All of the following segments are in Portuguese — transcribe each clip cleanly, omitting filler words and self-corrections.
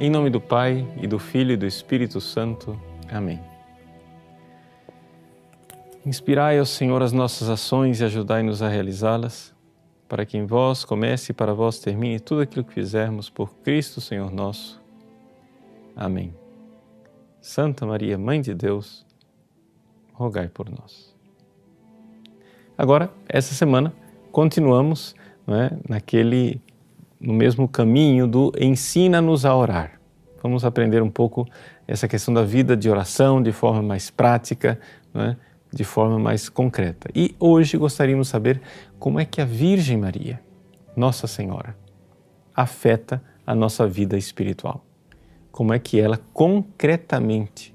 Em nome do Pai, e do Filho e do Espírito Santo. Amém. Inspirai, ó Senhor, as nossas ações e ajudai-nos a realizá-las, para que em vós comece e para vós termine tudo aquilo que fizermos por Cristo, Senhor nosso. Amém. Santa Maria, Mãe de Deus, rogai por nós. Agora, essa semana, continuamos, no mesmo caminho do ensina-nos a orar. Vamos aprender um pouco essa questão da vida de oração de forma mais prática, de forma mais concreta. E hoje gostaríamos de saber como é que a Virgem Maria, Nossa Senhora, afeta a nossa vida espiritual. Como é que ela concretamente,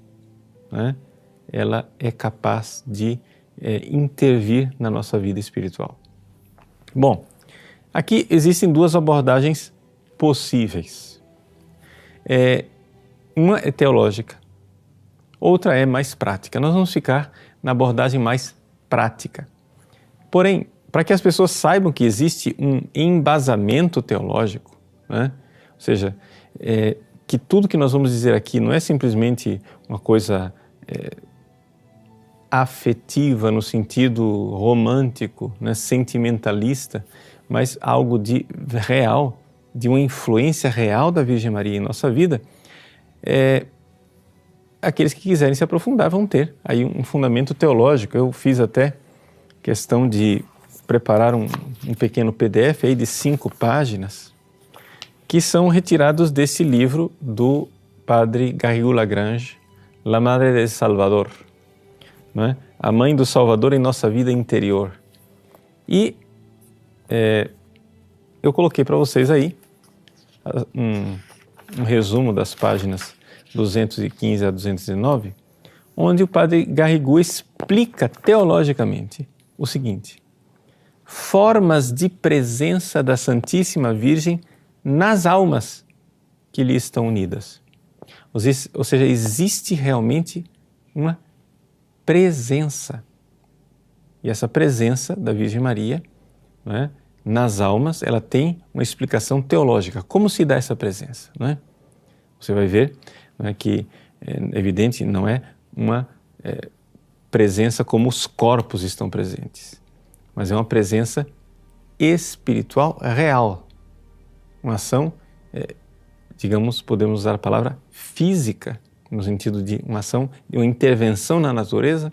ela é capaz de intervir na nossa vida espiritual. Bom, aqui existem duas abordagens possíveis. Uma é teológica, outra é mais prática. Nós vamos ficar na abordagem mais prática. Porém, para que as pessoas saibam que existe um embasamento teológico, ou seja, que tudo que nós vamos dizer aqui não é simplesmente uma coisa afetiva no sentido romântico, sentimentalista, mas algo de real, de uma influência real da Virgem Maria em nossa vida, aqueles que quiserem se aprofundar vão ter aí um fundamento teológico. Eu fiz até questão de preparar um pequeno PDF aí de 5 páginas, que são retirados desse livro do padre Garrigou-Lagrange, La Madre del Salvador, a Mãe do Salvador em nossa vida interior. E eu coloquei para vocês aí um resumo das páginas 215 a 219, onde o padre Garrigou explica teologicamente o seguinte: formas de presença da Santíssima Virgem nas almas que lhe estão unidas. Ou seja, existe realmente uma presença. E essa presença da Virgem Maria, nas almas, ela tem uma explicação teológica. Como se dá essa presença? Você vai ver que, evidente, não é uma presença como os corpos estão presentes, mas é uma presença espiritual real. Uma ação, digamos, podemos usar a palavra física, no sentido de uma ação, de uma intervenção na natureza,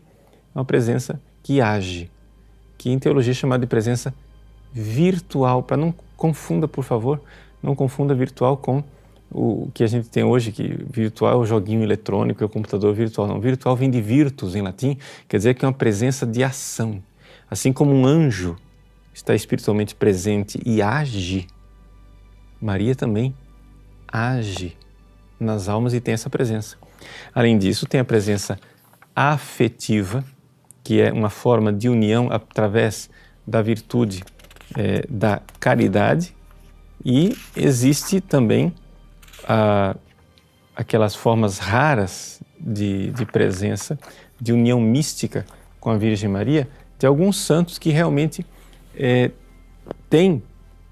é uma presença que age, que em teologia é chamada de presença virtual. Para não confunda, por favor, não confunda virtual com o que a gente tem hoje, que virtual é o joguinho eletrônico, é o computador virtual. Não, virtual vem de virtus em latim, quer dizer que é uma presença de ação. Assim como um anjo está espiritualmente presente e age, Maria também age nas almas e tem essa presença. Além disso, tem a presença afetiva, que é uma forma de união através da virtude da caridade, e existe também aquelas formas raras de presença, de união mística com a Virgem Maria, de alguns santos que realmente têm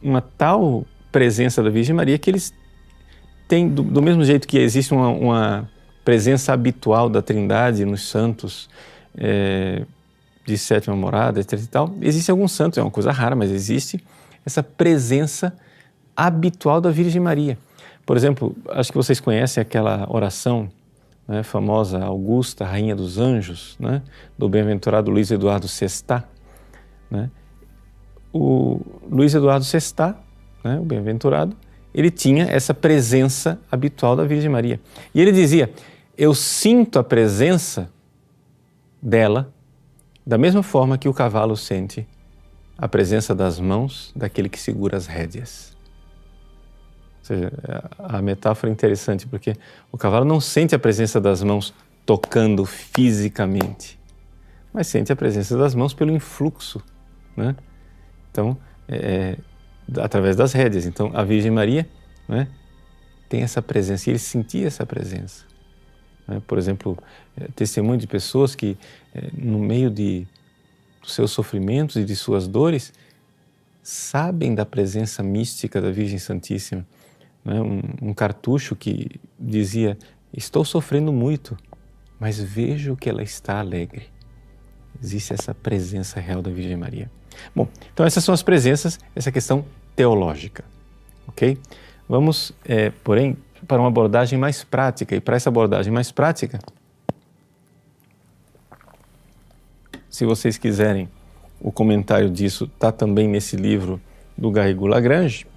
uma tal presença da Virgem Maria que eles têm, do mesmo jeito que existe uma presença habitual da Trindade nos santos de sétima morada, etc. e tal, existem alguns santos, é uma coisa rara, mas existe essa presença habitual da Virgem Maria. Por exemplo, acho que vocês conhecem aquela oração famosa, Augusta, Rainha dos Anjos, do bem-aventurado Luiz Eduardo Sestá. O Luiz Eduardo Sestá, o bem-aventurado, ele tinha essa presença habitual da Virgem Maria. E ele dizia: eu sinto a presença dela da mesma forma que o cavalo sente a presença das mãos daquele que segura as rédeas. Ou seja, a metáfora é interessante, porque o cavalo não sente a presença das mãos tocando fisicamente, mas sente a presença das mãos pelo influxo, Então, através das rédeas. Então, a Virgem Maria tem essa presença, e ele sentia essa presença. Por exemplo, testemunho de pessoas que, no meio dos seus sofrimentos e de suas dores, sabem da presença mística da Virgem Santíssima. né, um cartucho que dizia: estou sofrendo muito, mas vejo que ela está alegre. Existe essa presença real da Virgem Maria. Bom, então essas são as presenças, essa questão teológica, ok? Vamos, porém, para uma abordagem mais prática. E para essa abordagem mais prática, se vocês quiserem, o comentário disso está também nesse livro do Garrigou-Lagrange,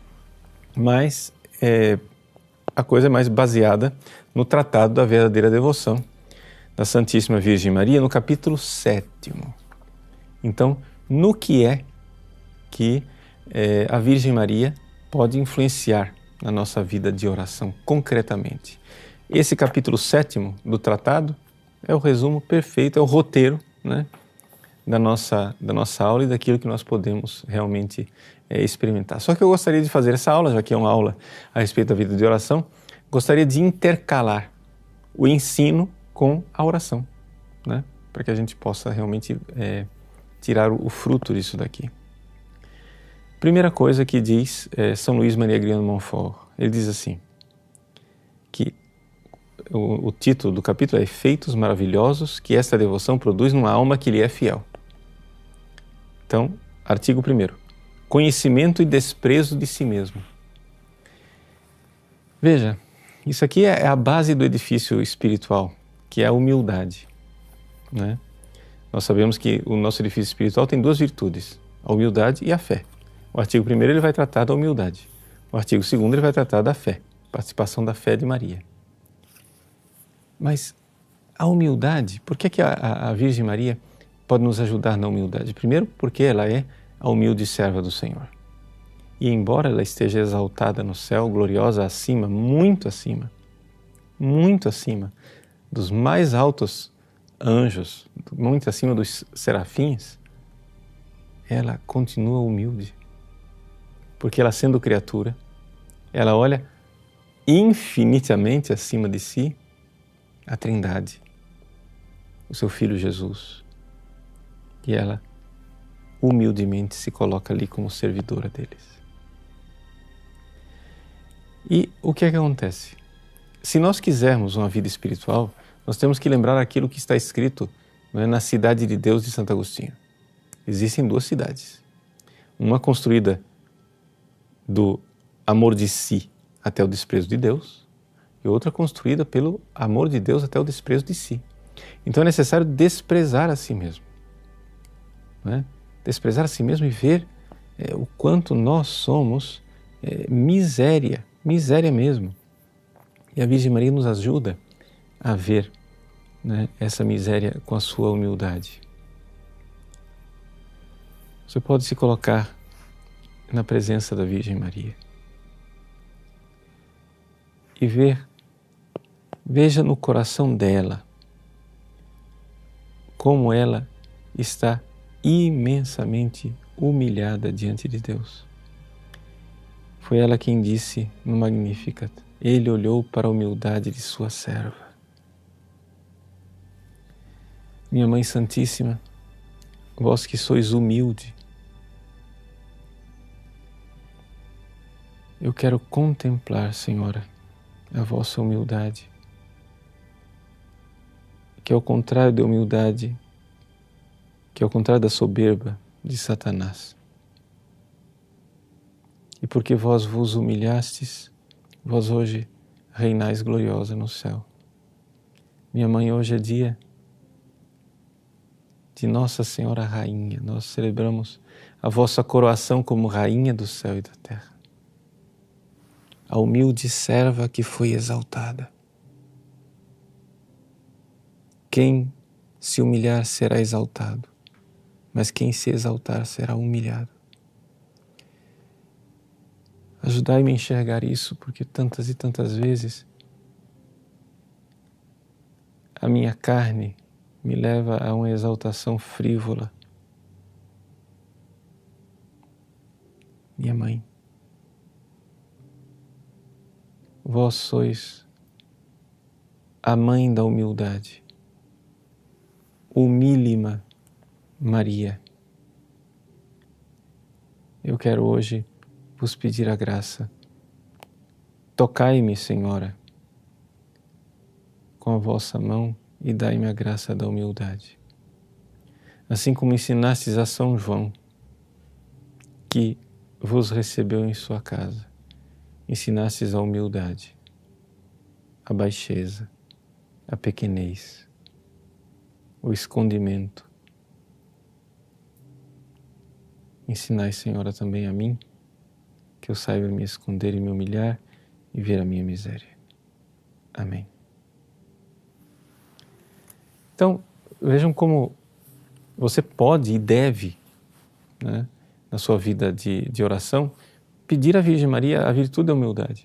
mas a coisa é mais baseada no Tratado da Verdadeira Devoção da Santíssima Virgem Maria, no capítulo 7º. Então, no que é que a Virgem Maria pode influenciar na nossa vida de oração concretamente? Esse capítulo 7º do tratado é o resumo perfeito, é o roteiro, né, da nossa aula e daquilo que nós podemos realmente experimentar. Só que eu gostaria de fazer essa aula, já que é uma aula a respeito da vida de oração, gostaria de intercalar o ensino com a oração, né, para que a gente possa realmente tirar o fruto disso daqui. Primeira coisa que diz São Luís Maria Grião de Montfort, ele diz assim, que o título do capítulo é Efeitos Maravilhosos que esta devoção produz numa alma que lhe é fiel. Então, artigo 1º, conhecimento e desprezo de si mesmo. Veja, isso aqui é a base do edifício espiritual, que é a humildade, né? Nós sabemos que o nosso edifício espiritual tem duas virtudes, a humildade e a fé. O artigo 1º ele vai tratar da humildade, o artigo 2º ele vai tratar da fé, participação da fé de Maria. Mas a humildade, por que a Virgem Maria pode nos ajudar na humildade? Primeiro, porque ela é a humilde serva do Senhor. E embora ela esteja exaltada no céu, gloriosa acima, muito acima dos mais altos anjos, muito acima dos serafins, ela continua humilde. Porque ela, sendo criatura, ela olha infinitamente acima de si a Trindade, o seu Filho Jesus. E ela humildemente se coloca ali como servidora deles. E o que é que acontece? Se nós quisermos uma vida espiritual, nós temos que lembrar aquilo que está escrito, né, na Cidade de Deus de Santo Agostinho. Existem duas cidades. Uma construída do amor de si até o desprezo de Deus e outra construída pelo amor de Deus até o desprezo de si. Então é necessário desprezar a si mesmo, né? Desprezar a si mesmo e ver o quanto nós somos miséria mesmo. E a Virgem Maria nos ajuda a ver, né, essa miséria com a sua humildade. Você pode se colocar na presença da Virgem Maria e veja no coração dela como ela está imensamente humilhada diante de Deus. Foi ela quem disse no Magnificat: Ele olhou para a humildade de sua serva. Minha Mãe Santíssima, vós que sois humilde, eu quero contemplar, Senhora, a vossa humildade, que é o contrário da humildade, que é o contrário da soberba de Satanás. E porque vós vos humilhastes, vós hoje reinais gloriosa no céu. Minha Mãe, hoje é dia de Nossa Senhora Rainha. Nós celebramos a vossa coroação como Rainha do céu e da terra. A humilde serva que foi exaltada. Quem se humilhar será exaltado, mas quem se exaltar será humilhado. Ajudai-me a enxergar isso, porque tantas e tantas vezes a minha carne me leva a uma exaltação frívola. Minha Mãe, vós sois a Mãe da humildade, humílima Maria. Eu quero hoje vos pedir a graça Tocai-me, Senhora, com a vossa mão e dai-me a graça da humildade. Assim como ensinastes a São João, que vos recebeu em sua casa, ensinastes a humildade, a baixeza, a pequenez, o escondimento. Ensinai, Senhora, também a mim, que eu saiba me esconder e me humilhar e ver a minha miséria. Amém. Então, vejam como você pode e deve, né, na sua vida de oração, pedir à Virgem Maria a virtude da humildade.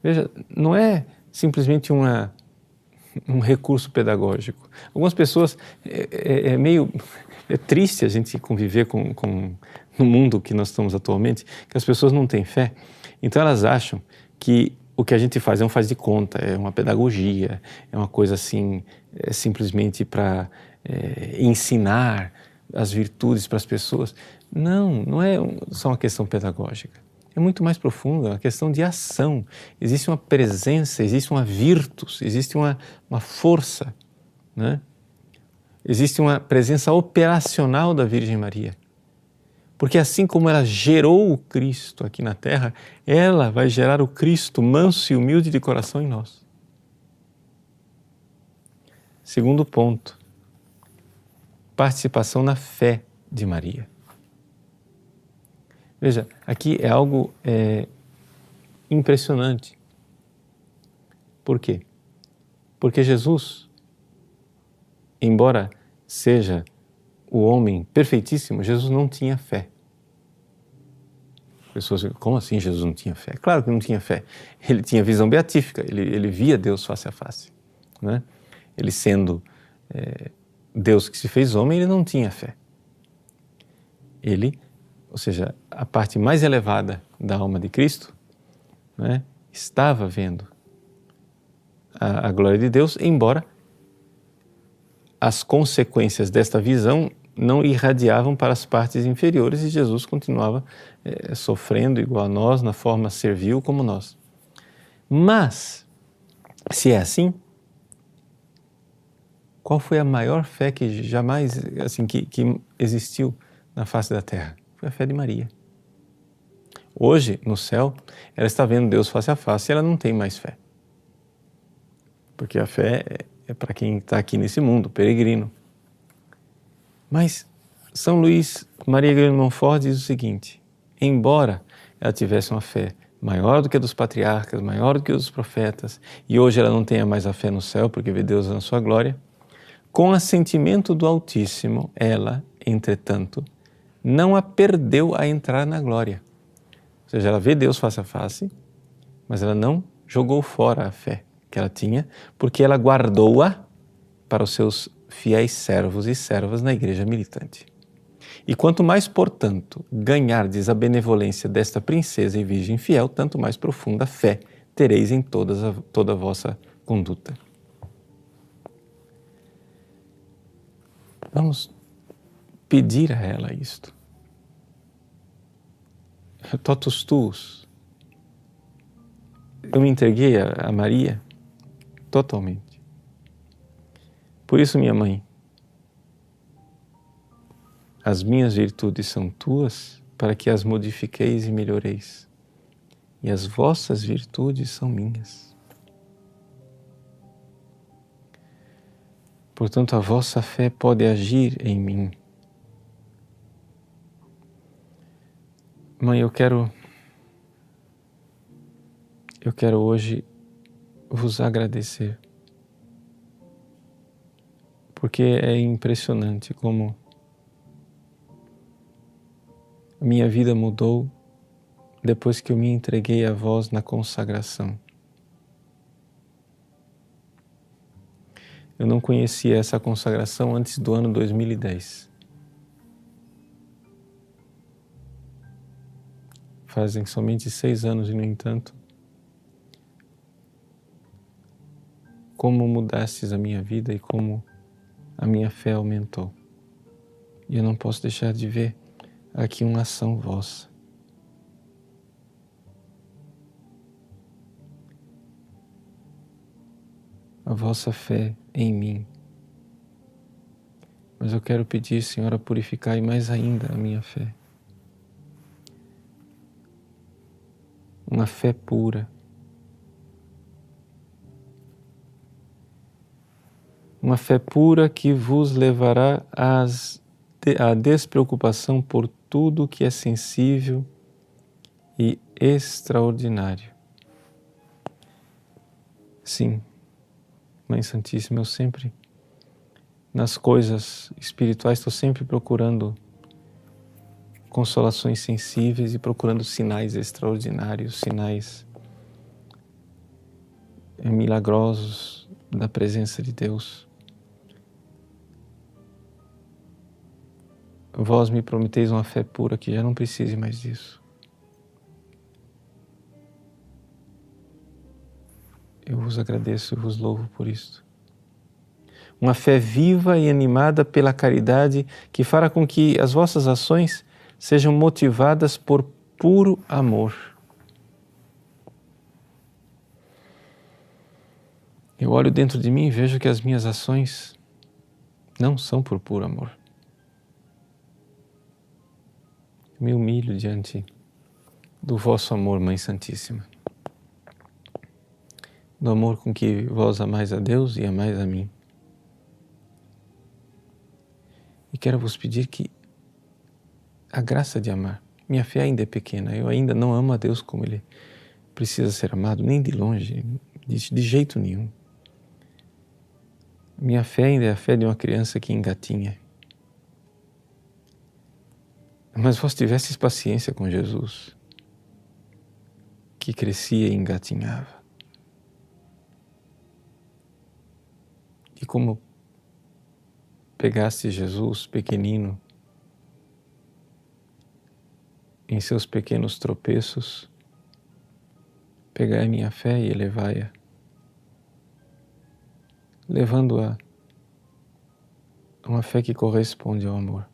Veja, não é simplesmente um recurso pedagógico. Algumas pessoas, é triste a gente conviver no mundo que nós estamos atualmente, que as pessoas não têm fé, então elas acham que o que a gente faz é um faz de conta, é uma pedagogia, é uma coisa assim, simplesmente para ensinar as virtudes para as pessoas. Não, não é só uma questão pedagógica. É muito mais profundo, é uma questão de ação. Existe uma presença, existe uma virtus, existe uma força, né? Existe uma presença operacional da Virgem Maria. Porque assim como ela gerou o Cristo aqui na Terra, ela vai gerar o Cristo manso e humilde de coração em nós. Segundo ponto, participação na fé de Maria. Veja, aqui é algo impressionante. Por quê? Porque Jesus, embora seja o homem perfeitíssimo, Jesus não tinha fé. Pessoas dizem, como assim Jesus não tinha fé? Claro que não tinha fé. Ele tinha visão beatífica, ele via Deus face a face, né? Ele sendo Deus que se fez homem, ele não tinha fé. Ele, ou seja, a parte mais elevada da alma de Cristo, né, estava vendo a glória de Deus, embora as consequências desta visão não irradiavam para as partes inferiores e Jesus continuava sofrendo igual a nós, na forma servil como nós. Mas, se é assim, qual foi a maior fé que jamais, assim, que existiu na face da terra? Foi a fé de Maria. Hoje, no céu, ela está vendo Deus face a face e ela não tem mais fé. Porque a fé é para quem está aqui nesse mundo, peregrino. Mas São Luís Maria Grignion de Montfort diz o seguinte: embora ela tivesse uma fé maior do que a dos patriarcas, maior do que a dos profetas, e hoje ela não tenha mais a fé no céu porque vê Deus na sua glória, com assentimento do Altíssimo, ela, entretanto, não a perdeu a entrar na glória. Ou seja, ela vê Deus face a face, mas ela não jogou fora a fé que ela tinha, porque ela guardou-a para os seus fiéis servos e servas na igreja militante. E quanto mais, portanto, ganhardes a benevolência desta princesa e virgem fiel, tanto mais profunda fé tereis em toda a vossa conduta. Vamos pedir a ela isto. Totus tuus. Eu me entreguei a Maria totalmente. Por isso, minha mãe, as minhas virtudes são tuas para que as modifiqueis e melhoreis, e as vossas virtudes são minhas. Portanto, a vossa fé pode agir em mim. Mãe, eu quero hoje vos agradecer, porque é impressionante como a minha vida mudou depois que eu me entreguei a vós na consagração. Eu não conhecia essa consagração antes do ano 2010. Fazem somente 6 anos e, no entanto, como mudastes a minha vida e como a minha fé aumentou. E eu não posso deixar de ver aqui uma ação vossa. a vossa fé em mim. Mas eu quero pedir, Senhora, purificai mais ainda a minha fé. Uma fé pura. Uma fé pura que vos levará à despreocupação por tudo que é sensível e extraordinário. Sim, Mãe Santíssima, eu sempre, nas coisas espirituais, estou sempre procurando consolações sensíveis e procurando sinais extraordinários, sinais milagrosos da presença de Deus. Vós me prometeis uma fé pura que já não precise mais disso. Eu vos agradeço e vos louvo por isto. Uma fé viva e animada pela caridade que fará com que as vossas ações sejam motivadas por puro amor. Eu olho dentro de mim e vejo que as minhas ações não são por puro amor. Me humilho diante do vosso amor, Mãe Santíssima. Do amor com que vós amais a Deus e amais a mim. E quero vos pedir que a graça de amar. Minha fé ainda é pequena, eu ainda não amo a Deus como Ele precisa ser amado, nem de longe, de jeito nenhum. Minha fé ainda é a fé de uma criança que engatinha. Mas vós tivestes paciência com Jesus, que crescia e engatinhava. E como pegaste Jesus pequenino, em seus pequenos tropeços, pegai minha fé e elevai-a, levando-a a uma fé que corresponde ao amor.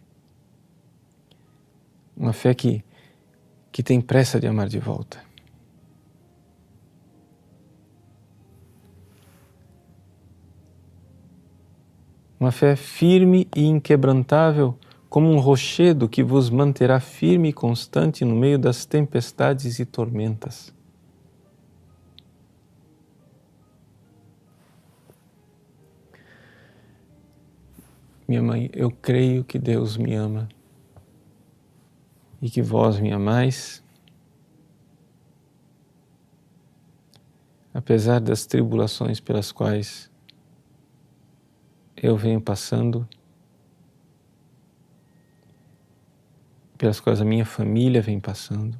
Uma fé que tem pressa de amar de volta. Uma fé firme e inquebrantável, como um rochedo que vos manterá firme e constante no meio das tempestades e tormentas. Minha mãe, eu creio que Deus me ama e que vós me amais, apesar das tribulações pelas quais eu venho passando, pelas quais a minha família vem passando.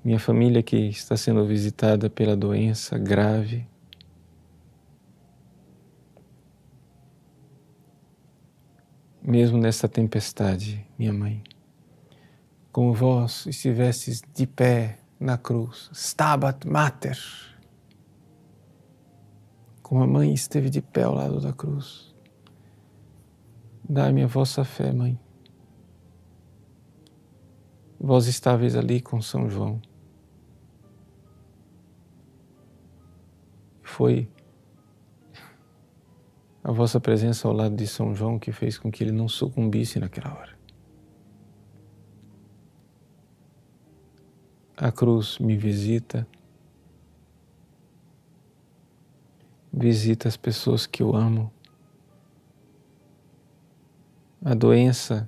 Minha família que está sendo visitada pela doença grave. Mesmo nesta tempestade, minha mãe, como vós estivestes de pé na cruz, Stabat Mater, como a mãe esteve de pé ao lado da cruz, dai-me a vossa fé, mãe. Vós estáveis ali com São João. Foi a vossa presença ao lado de São João que fez com que ele não sucumbisse naquela hora. A cruz me visita, visita as pessoas que eu amo. A doença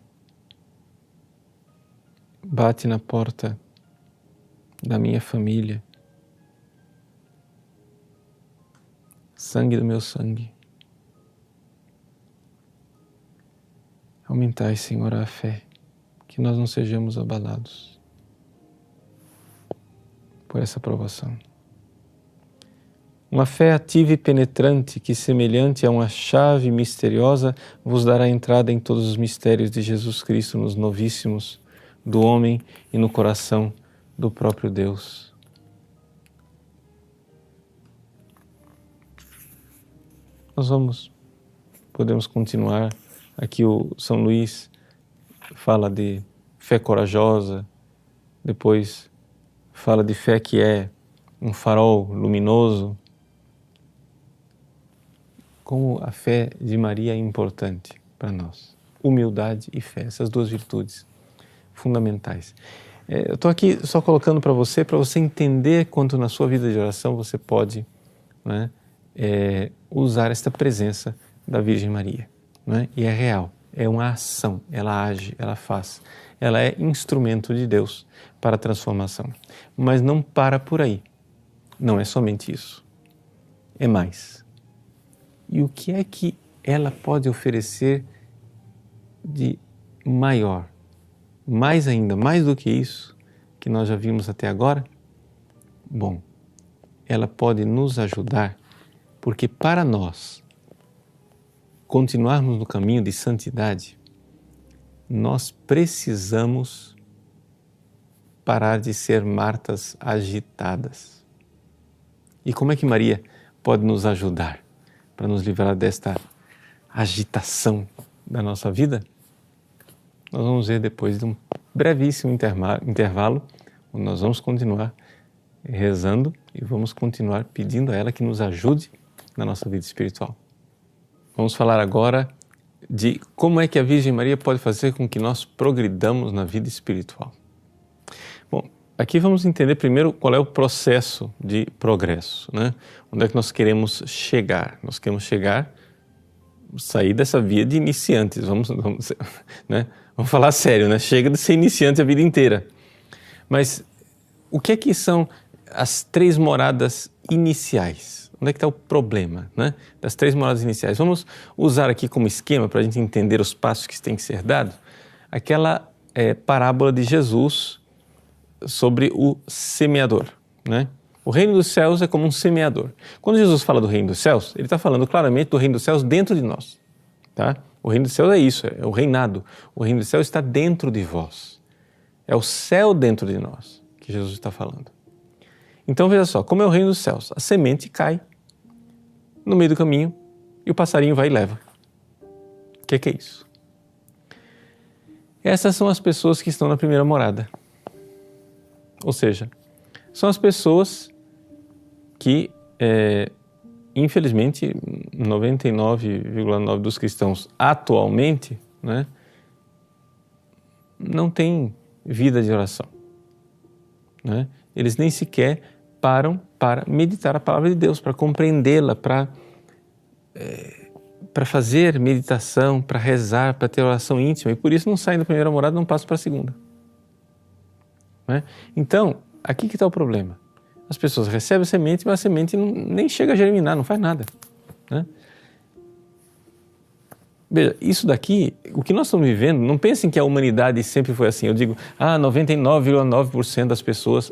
bate na porta da minha família. Sangue do meu sangue. Aumentai, Senhor, a fé, que nós não sejamos abalados por essa provação. Uma fé ativa e penetrante que, semelhante a uma chave misteriosa, vos dará entrada em todos os mistérios de Jesus Cristo nos novíssimos do homem e no coração do próprio Deus. Podemos continuar. Aqui o São Luís fala de fé corajosa, depois fala de fé que é um farol luminoso. Como a fé de Maria é importante para nós. Humildade e fé, essas duas virtudes fundamentais. Eu estou aqui só colocando para você entender quanto na sua vida de oração você pode, né, usar esta presença da Virgem Maria. Né? E é real, é uma ação, ela age, ela faz. Ela é instrumento de Deus para a transformação. Mas não para por aí. Não é somente isso. É mais. E o que é que ela pode oferecer de maior? Mais ainda, mais do que isso que nós já vimos até agora? Bom, ela pode nos ajudar, porque para nós continuarmos no caminho de santidade, nós precisamos parar de ser Martas agitadas. E como é que Maria pode nos ajudar para nos livrar desta agitação da nossa vida? Nós vamos ver depois de um brevíssimo intervalo, onde nós vamos continuar rezando e vamos continuar pedindo a ela que nos ajude na nossa vida espiritual. Vamos falar agora de como é que a Virgem Maria pode fazer com que nós progridamos na vida espiritual. Bom, aqui vamos entender primeiro qual é o processo de progresso, né? Onde é que nós queremos chegar? Nós queremos sair dessa via de iniciantes, né? Vamos falar sério, né? Chega de ser iniciante a vida inteira. Mas o que é que são as 3 moradas iniciais? Onde é que está o problema, né? Das 3 moradas iniciais? Vamos usar aqui como esquema para a gente entender os passos que têm que ser dados, aquela parábola de Jesus sobre o semeador, né? O reino dos céus é como um semeador. Quando Jesus fala do reino dos céus, ele está falando claramente do reino dos céus dentro de nós, tá? O reino dos céus é isso, é o reinado. O reino dos céus está dentro de vós. É o céu dentro de nós que Jesus está falando. Então veja só, como é o reino dos céus? A semente cai no meio do caminho e o passarinho vai e leva. O que é isso? Essas são as pessoas que estão na primeira morada. Ou seja, são as pessoas que, infelizmente, 99,9% dos cristãos atualmente, né, não têm vida de oração. Né? Eles nem sequer param para meditar a palavra de Deus, para compreendê-la, para fazer meditação, para rezar, para ter oração íntima, e por isso não saem da primeira morada e não passam para a segunda. Né? Então, aqui que está o problema. As pessoas recebem a semente, mas a semente nem chega a germinar, não faz nada. Né? Veja, isso daqui, o que nós estamos vivendo, não pensem que a humanidade sempre foi assim. Eu digo, 99,9% das pessoas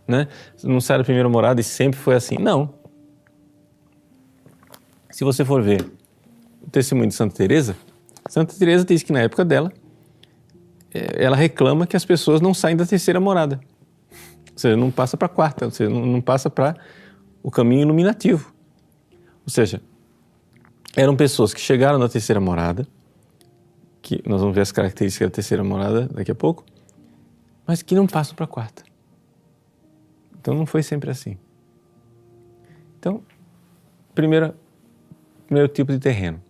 né, não saem da primeira morada e sempre foi assim. Não. Se você for ver o testemunho de Santa Teresa diz que na época dela, ela reclama que as pessoas não saem da terceira morada. Ou seja, não passa para a quarta, ou seja, não passa para o caminho iluminativo. Ou seja, eram pessoas que chegaram na terceira morada, que nós vamos ver as características da terceira morada daqui a pouco, mas que não passam para a quarta. Então não foi sempre assim. Então, primeiro tipo de terreno,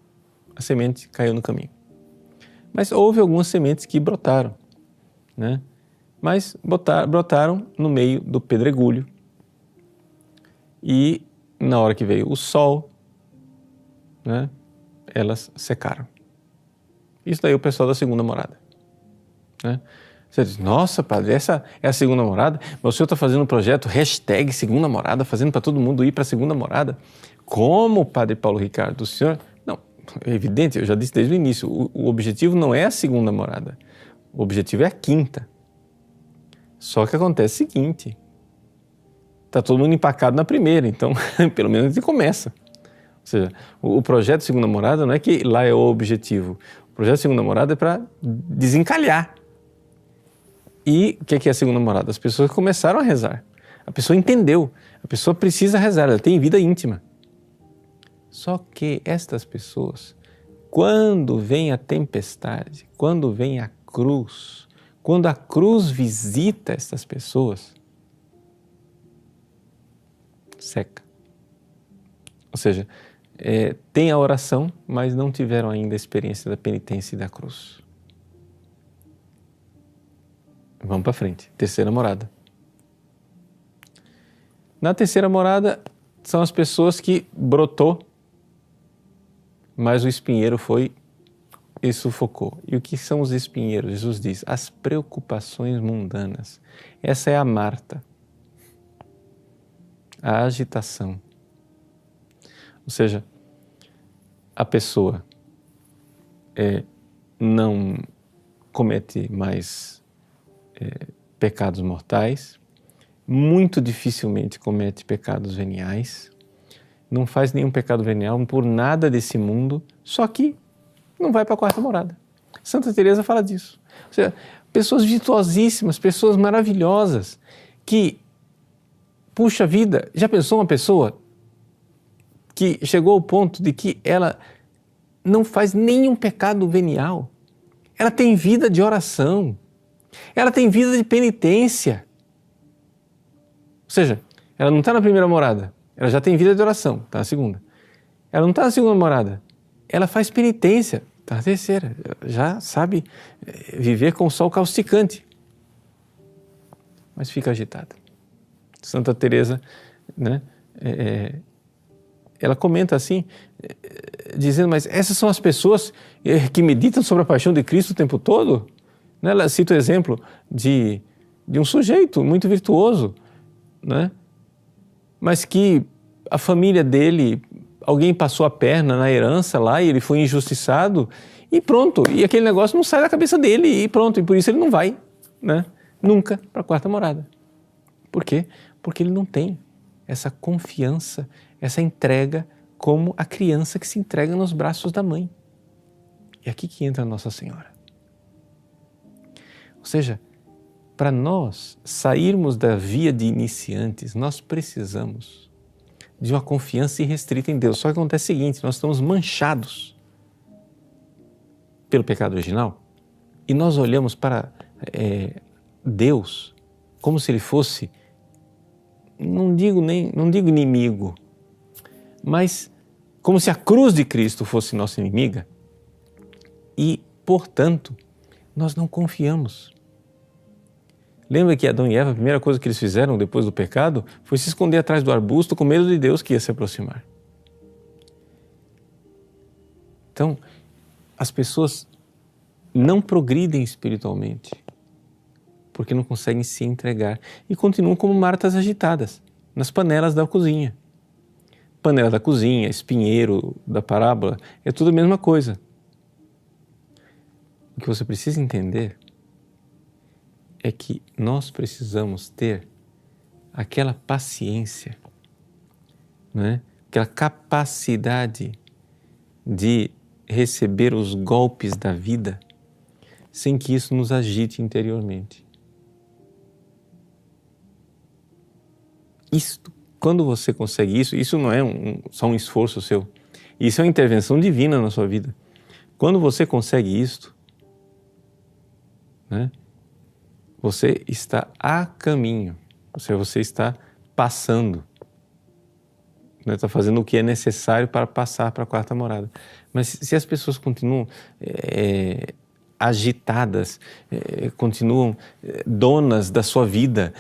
a semente caiu no caminho. Mas houve algumas sementes que brotaram, né? Mas brotaram no meio do pedregulho e na hora que veio o sol, né, elas secaram. Isso daí é o pessoal da segunda morada. Né? Você diz, nossa padre, essa é a segunda morada? Mas o senhor está fazendo um projeto #segunda morada, fazendo para todo mundo ir para a segunda morada. Como, padre Paulo Ricardo, o senhor... Não, é evidente, eu já disse desde o início, o objetivo não é a segunda morada, o objetivo é a quinta. Só que acontece o seguinte, está todo mundo empacado na primeira, então pelo menos a gente começa. Ou seja, o projeto Segunda Morada não é que lá é o objetivo, o projeto Segunda Morada é para desencalhar. E o que é a segunda morada? As pessoas começaram a rezar, a pessoa entendeu, a pessoa precisa rezar, ela tem vida íntima. Só que estas pessoas, quando vem a tempestade, quando vem a cruz, quando a cruz visita estas pessoas, seca. Ou seja, tem a oração, mas não tiveram ainda a experiência da penitência e da cruz. Vamos para frente. Terceira morada. Na terceira morada são as pessoas que brotou, mas o espinheiro foi e sufocou. E o que são os espinheiros? Jesus diz, as preocupações mundanas. Essa é a Marta. A agitação. Ou seja, a pessoa não comete mais pecados mortais, muito dificilmente comete pecados veniais, não faz nenhum pecado venial por nada desse mundo, só que não vai para a quarta morada. Santa Teresa fala disso. Ou seja, pessoas virtuosíssimas, pessoas maravilhosas, que, puxa vida, já pensou uma pessoa que chegou ao ponto de que ela não faz nenhum pecado venial, ela tem vida de oração, ela tem vida de penitência. Ou seja, ela não está na primeira morada, ela já tem vida de oração, está na segunda. Ela não está na segunda morada, ela faz penitência, está na terceira. Já sabe viver com o sol causticante, mas fica agitada. Santa Teresa, né, ela comenta assim, dizendo, mas essas são as pessoas que meditam sobre a paixão de Cristo o tempo todo? Ela cita o exemplo de um sujeito muito virtuoso, né? Mas que a família dele, alguém passou a perna na herança lá e ele foi injustiçado e pronto, e aquele negócio não sai da cabeça dele e pronto, e por isso ele não vai, né? Nunca para a quarta morada. Por quê? Porque ele não tem essa confiança, essa entrega como a criança que se entrega nos braços da mãe. É aqui que entra Nossa Senhora. Ou seja, para nós sairmos da via de iniciantes, nós precisamos de uma confiança irrestrita em Deus. Só que acontece o seguinte, nós estamos manchados pelo pecado original e nós olhamos para Deus como se Ele fosse, não digo inimigo, mas como se a cruz de Cristo fosse nossa inimiga e, portanto, nós não confiamos. Lembra que Adão e Eva, a primeira coisa que eles fizeram depois do pecado foi se esconder atrás do arbusto com medo de Deus que ia se aproximar. Então, as pessoas não progridem espiritualmente porque não conseguem se entregar e continuam como martas agitadas nas panelas da cozinha. Panela da cozinha, espinheiro da parábola, é tudo a mesma coisa. O que você precisa entender é que nós precisamos ter aquela paciência, né? Aquela capacidade de receber os golpes da vida sem que isso nos agite interiormente. Quando você consegue isso não é só um esforço seu, isso é uma intervenção divina na sua vida. Quando você consegue isto, né? Você está a caminho, ou seja, você está passando, né? Está fazendo o que é necessário para passar para a quarta morada. Mas se as pessoas continuam agitadas, continuam donas da sua vida,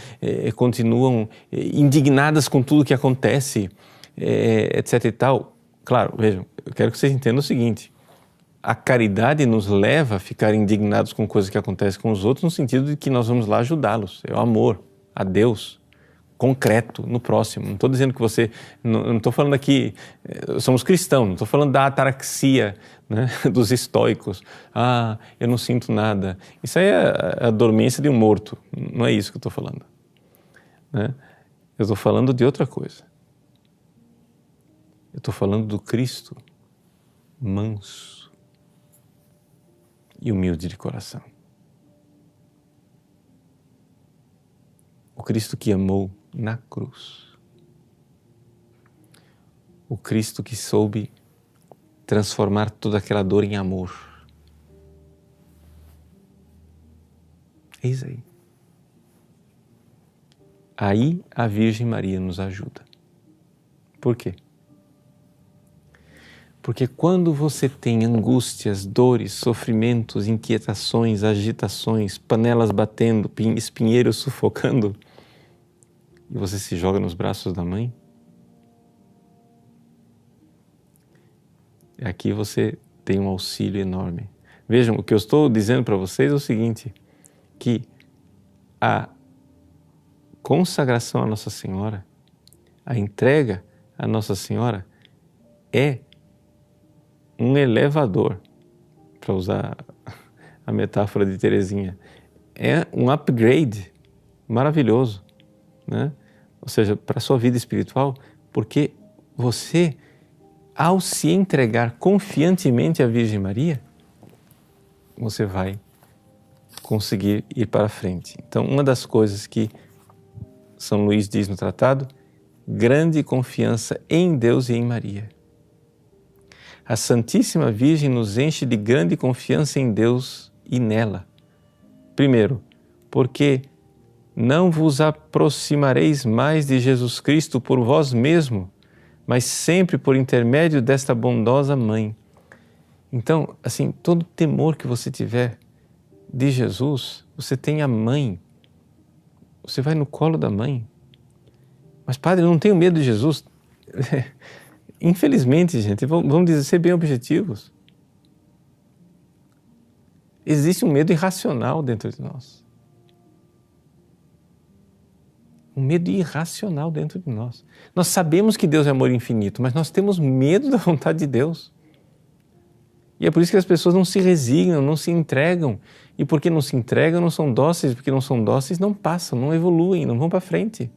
continuam indignadas com tudo que acontece, etc e tal, claro, vejam, eu quero que vocês entendam o seguinte, a caridade nos leva a ficar indignados com coisas que acontecem com os outros no sentido de que nós vamos lá ajudá-los. É o amor a Deus concreto no próximo. Não estou dizendo que você... Não estou falando aqui... Somos cristãos, não estou falando da ataraxia, né, dos estoicos. Ah, eu não sinto nada. Isso aí é a dormência de um morto. Não é isso que eu estou falando, né? Eu estou falando de outra coisa. Eu estou falando do Cristo manso e humilde de coração. O Cristo que amou na cruz. O Cristo que soube transformar toda aquela dor em amor. Eis aí. Aí a Virgem Maria nos ajuda. Por quê? Porque quando você tem angústias, dores, sofrimentos, inquietações, agitações, panelas batendo, espinheiros sufocando, e você se joga nos braços da mãe, aqui você tem um auxílio enorme. Vejam, o que eu estou dizendo para vocês é o seguinte, que a consagração à Nossa Senhora, a entrega à Nossa Senhora é um elevador, para usar a metáfora de Teresinha, é um upgrade maravilhoso, né? Ou seja, para a sua vida espiritual, porque você, ao se entregar confiantemente à Virgem Maria, você vai conseguir ir para frente. Então, uma das coisas que São Luís diz no tratado, grande confiança em Deus e em Maria. A Santíssima Virgem nos enche de grande confiança em Deus e nela. Primeiro, porque não vos aproximareis mais de Jesus Cristo por vós mesmo, mas sempre por intermédio desta bondosa Mãe. Então, assim, todo temor que você tiver de Jesus, você tem a Mãe. Você vai no colo da Mãe. Mas, padre, eu não tenho medo de Jesus. Infelizmente, gente, vamos ser bem objetivos. Existe um medo irracional dentro de nós. Um medo irracional dentro de nós. Nós sabemos que Deus é amor infinito, mas nós temos medo da vontade de Deus. E é por isso que as pessoas não se resignam, não se entregam. E porque não se entregam, não são dóceis. Porque não são dóceis, não passam, não evoluem, não vão para frente.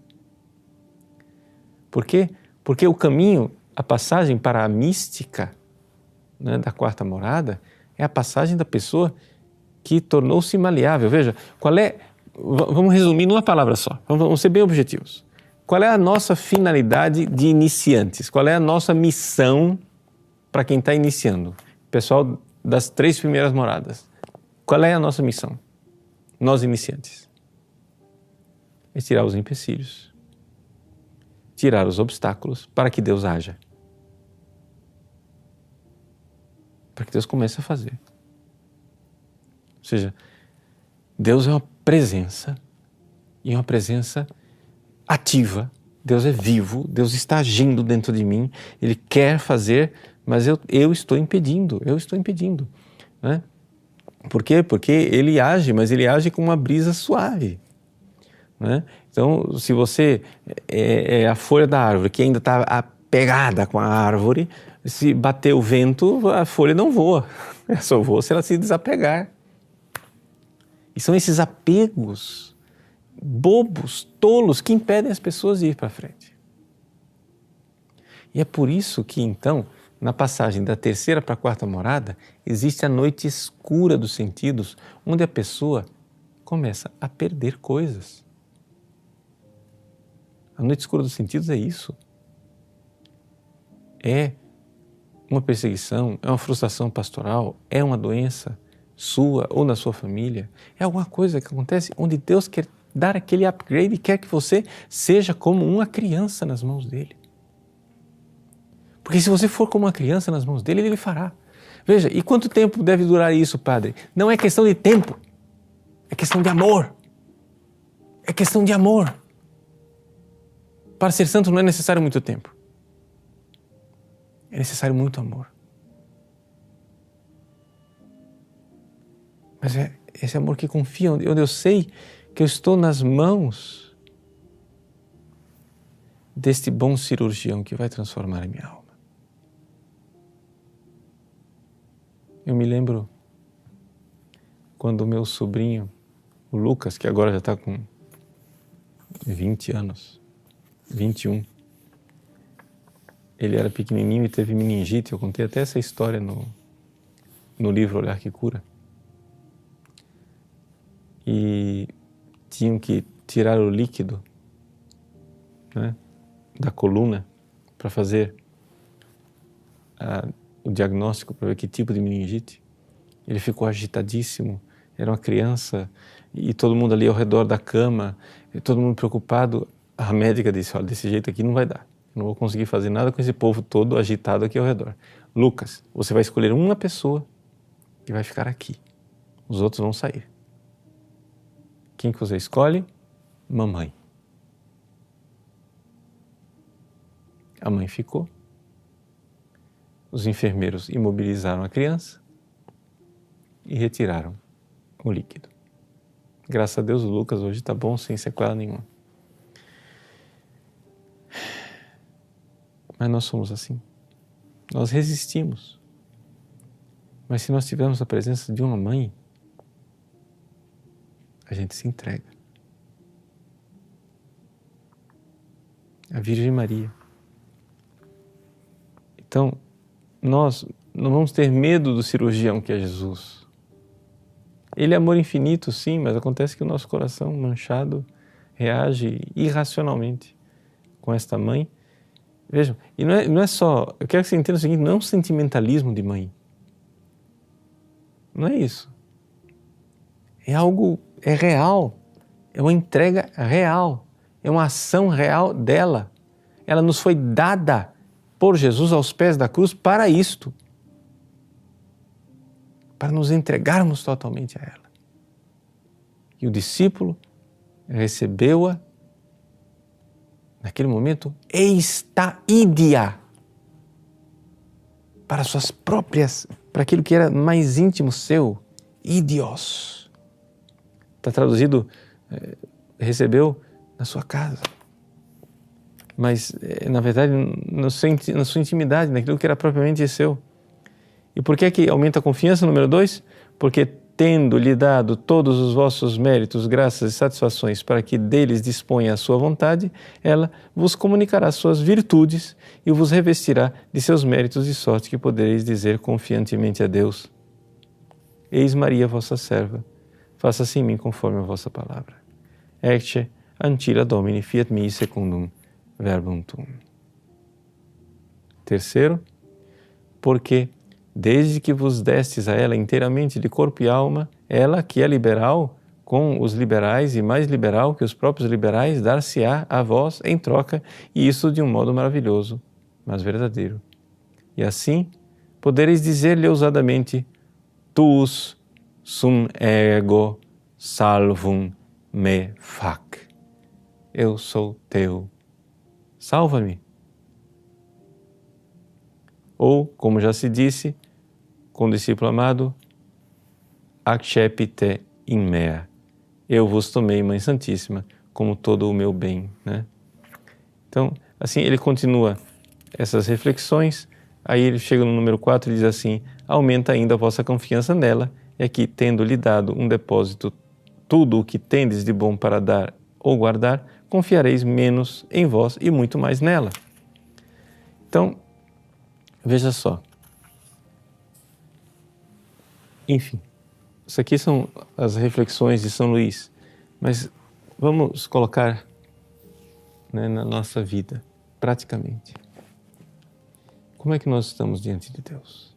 Por quê? Porque o caminho, a passagem para a mística, né, da quarta morada, é a passagem da pessoa que tornou-se maleável. Veja, qual é... Vamos resumir numa palavra só, vamos ser bem objetivos. Qual é a nossa finalidade de iniciantes? Qual é a nossa missão para quem está iniciando? Pessoal das 3 primeiras moradas. Qual é a nossa missão? Nós iniciantes. É tirar os empecilhos, tirar os obstáculos para que Deus haja. Para que Deus comece a fazer. Ou seja, Deus é uma presença, e uma presença ativa. Deus é vivo, Deus está agindo dentro de mim, Ele quer fazer, mas eu estou impedindo, né? Por quê? Porque Ele age, mas Ele age com uma brisa suave, né? Então, se você é a folha da árvore que ainda está pegada com a árvore, se bater o vento, a folha não voa, ela só voa se ela se desapegar. E são esses apegos bobos, tolos, que impedem as pessoas de ir para frente. E é por isso que, então, na passagem da 3ª para a 4ª morada, existe a noite escura dos sentidos, onde a pessoa começa a perder coisas. A noite escura dos sentidos é isso. É uma perseguição, é uma frustração pastoral, é uma doença sua ou na sua família, é alguma coisa que acontece onde Deus quer dar aquele upgrade e quer que você seja como uma criança nas mãos dele. Porque se você for como uma criança nas mãos dele, ele fará. Veja, e quanto tempo deve durar isso, padre? Não é questão de tempo, é questão de amor. É questão de amor. Para ser santo não é necessário muito tempo. É necessário muito amor. Mas é esse amor que confia, onde eu sei que eu estou nas mãos deste bom cirurgião que vai transformar a minha alma. Eu me lembro quando o meu sobrinho, o Lucas, que agora já está com 20 anos, 21, ele era pequenininho e teve meningite. Eu contei até essa história no livro Olhar que Cura. E tinham que tirar o líquido, né, da coluna para fazer o diagnóstico, para ver que tipo de meningite. Ele ficou agitadíssimo, era uma criança, e todo mundo ali ao redor da cama, e todo mundo preocupado. A médica disse, olha, desse jeito aqui não vai dar. Eu não vou conseguir fazer nada com esse povo todo agitado aqui ao redor. Lucas, você vai escolher uma pessoa que vai ficar aqui. Os outros vão sair. Quem que você escolhe? Mamãe. A mãe ficou. Os enfermeiros imobilizaram a criança e retiraram o líquido. Graças a Deus o Lucas hoje está bom, sem sequela nenhuma. Mas nós somos assim. Nós resistimos. Mas se nós tivermos a presença de uma mãe, a gente se entrega. A Virgem Maria. Então, nós não vamos ter medo do cirurgião que é Jesus. Ele é amor infinito, sim, mas acontece que o nosso coração manchado reage irracionalmente com esta mãe. Vejam, e não é só, eu quero que você entenda o seguinte, não é um sentimentalismo de mãe. Não é isso. É algo, é real, é uma entrega real, é uma ação real dela. Ela nos foi dada por Jesus aos pés da cruz para isto, para nos entregarmos totalmente a ela. E o discípulo recebeu-a naquele momento estaídia para suas próprias, para aquilo que era mais íntimo seu, idios. Está traduzido, recebeu na sua casa. Mas, na verdade, na sua intimidade, naquilo que era propriamente seu. E por que é que aumenta a confiança, número 2? Porque tendo-lhe dado todos os vossos méritos, graças e satisfações para que deles disponha a sua vontade, ela vos comunicará suas virtudes e vos revestirá de seus méritos, de sorte que podereis dizer confiantemente a Deus: Eis Maria, vossa serva, faça-se em mim conforme a vossa palavra. Ecce ancilla Domini fiat mihi secundum verbum tuum. Terceiro, porque desde que vos destes a ela inteiramente de corpo e alma, ela que é liberal com os liberais e mais liberal que os próprios liberais, dar-se-á a vós em troca, e isso de um modo maravilhoso, mas verdadeiro. E assim podereis dizer-lhe ousadamente: tuus sum ego salvum me fac. Eu sou teu, salva-me. Ou, como já se disse, com o discípulo amado, accepite in mea. Eu vos tomei, Mãe Santíssima, como todo o meu bem. Né? Então, assim, ele continua essas reflexões, aí ele chega no número 4 e diz assim: aumenta ainda a vossa confiança nela, é que, tendo-lhe dado um depósito, tudo o que tendes de bom para dar ou guardar, confiareis menos em vós e muito mais nela. Então, veja só. Enfim, isso aqui são as reflexões de São Luís, mas vamos colocar, né, na nossa vida, praticamente. Como é que nós estamos diante de Deus?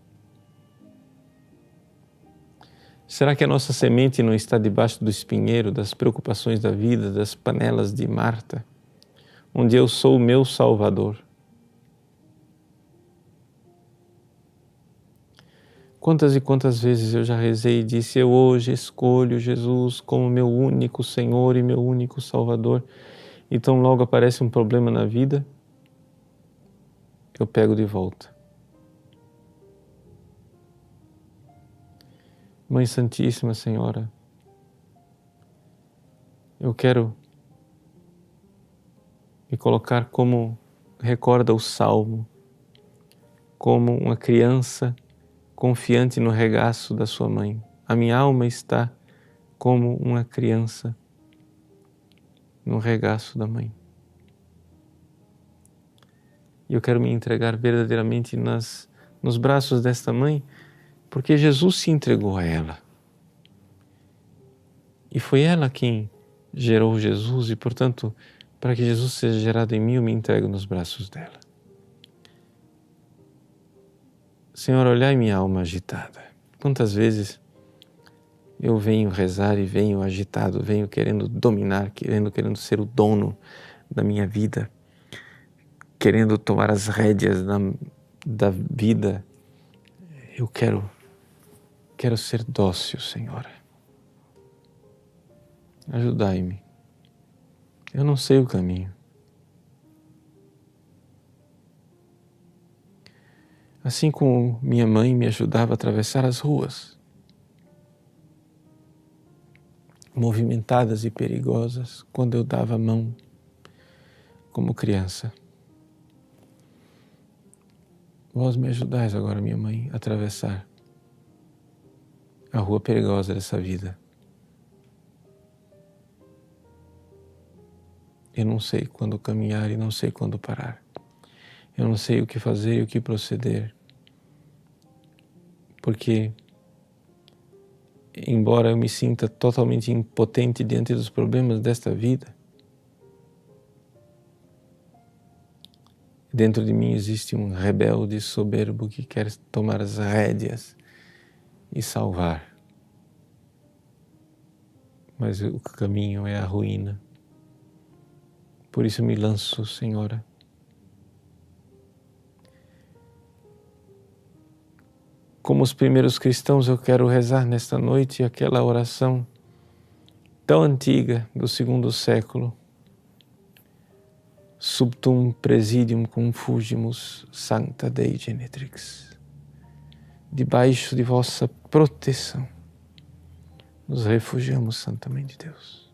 Será que a nossa semente não está debaixo do espinheiro, das preocupações da vida, das panelas de Marta, onde eu sou o meu Salvador? Quantas e quantas vezes eu já rezei e disse: eu hoje escolho Jesus como meu único Senhor e meu único Salvador. Então logo aparece um problema na vida, eu pego de volta. Mãe Santíssima Senhora, eu quero me colocar como recorda o Salmo, como uma criança confiante no regaço da sua mãe. A minha alma está como uma criança no regaço da mãe. E eu quero me entregar verdadeiramente nos braços desta mãe, porque Jesus se entregou a ela. E foi ela quem gerou Jesus e, portanto, para que Jesus seja gerado em mim, eu me entrego nos braços dela. Senhor, olhai minha alma agitada. Quantas vezes eu venho rezar e venho agitado, venho querendo dominar, querendo ser o dono da minha vida, querendo tomar as rédeas da vida. Eu quero ser dócil, Senhora. Ajudai-me. Eu não sei o caminho. Assim como minha mãe me ajudava a atravessar as ruas, movimentadas e perigosas, quando eu dava a mão como criança. Vós me ajudais agora, minha mãe, a atravessar a rua perigosa dessa vida. Eu não sei quando caminhar e não sei quando parar. Eu não sei o que fazer e o que proceder. Porque, embora eu me sinta totalmente impotente diante dos problemas desta vida, dentro de mim existe um rebelde soberbo que quer tomar as rédeas e salvar. Mas o caminho é a ruína. Por isso me lanço, Senhora. Como os primeiros cristãos, eu quero rezar nesta noite aquela oração tão antiga do segundo século. Subtum presidium confugimus sancta Dei Genetrix. Debaixo de vossa proteção, nos refugiamos, Santa Mãe de Deus.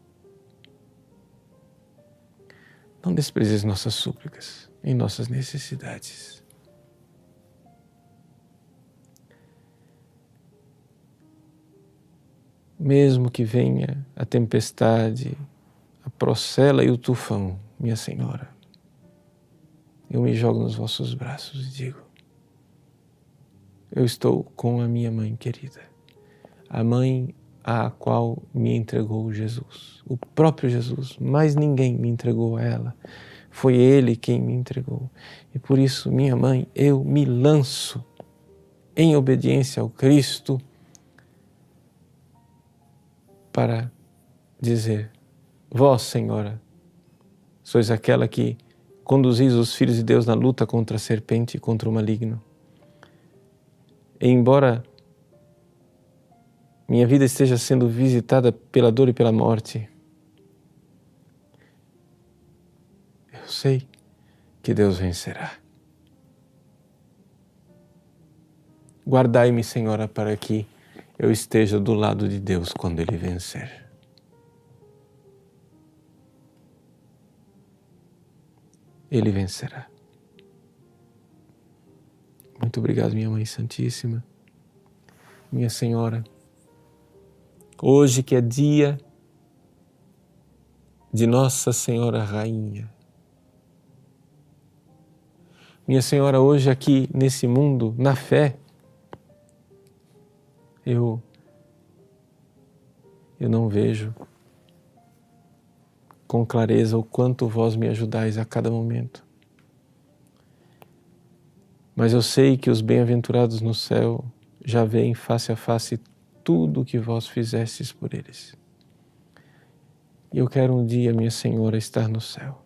Não desprezeis nossas súplicas em nossas necessidades. Mesmo que venha a tempestade, a procela e o tufão, minha Senhora, eu me jogo nos vossos braços e digo: eu estou com a minha mãe querida, a mãe à qual me entregou Jesus, o próprio Jesus, mas ninguém me entregou a ela, foi Ele quem me entregou. E por isso, minha mãe, eu me lanço em obediência ao Cristo para dizer: vós, Senhora, sois aquela que conduzis os filhos de Deus na luta contra a serpente e contra o maligno. E embora minha vida esteja sendo visitada pela dor e pela morte, eu sei que Deus vencerá. Guardai-me, Senhora, para que eu esteja do lado de Deus quando Ele vencer. Ele vencerá. Muito obrigado, minha Mãe Santíssima, minha Senhora. Hoje que é dia de Nossa Senhora Rainha. Minha Senhora, hoje aqui nesse mundo, na fé, eu não vejo com clareza o quanto vós me ajudais a cada momento. Mas eu sei que os bem-aventurados no céu já veem face a face tudo o que vós fizestes por eles. E eu quero um dia, minha Senhora, estar no céu,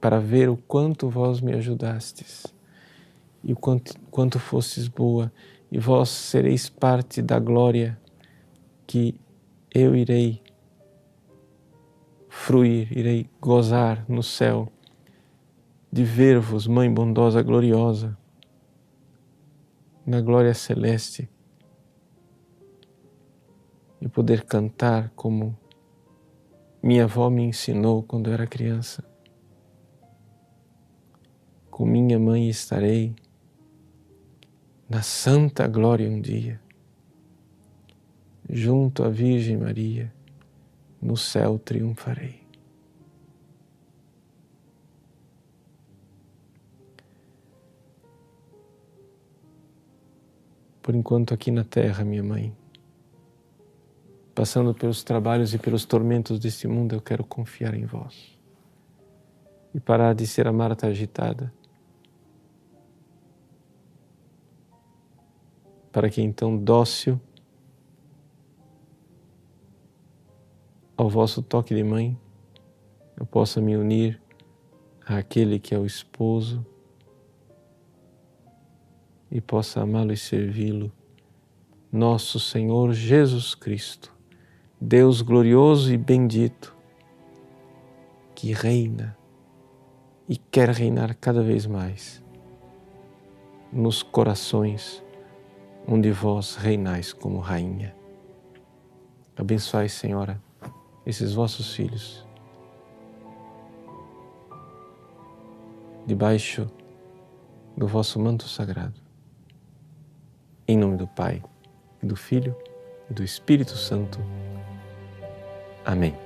para ver o quanto vós me ajudastes e o quanto fostes boa, e vós sereis parte da glória que eu irei fruir, irei gozar no céu, de ver-vos, Mãe bondosa, gloriosa, na glória celeste, e poder cantar como minha avó me ensinou quando eu era criança. Com minha mãe estarei na santa glória um dia, junto à Virgem Maria, no céu triunfarei. Por enquanto aqui na terra, minha mãe, passando pelos trabalhos e pelos tormentos deste mundo, eu quero confiar em vós e parar de ser a Marta agitada, para que então, dócil ao vosso toque de mãe, eu possa me unir àquele que é o esposo e possa amá-lo e servi-lo, nosso Senhor Jesus Cristo, Deus glorioso e bendito, que reina e quer reinar cada vez mais nos corações onde vós reinais como rainha. Abençoai, Senhora, esses vossos filhos, debaixo do vosso manto sagrado. Em nome do Pai, do Filho e do Espírito Santo. Amém.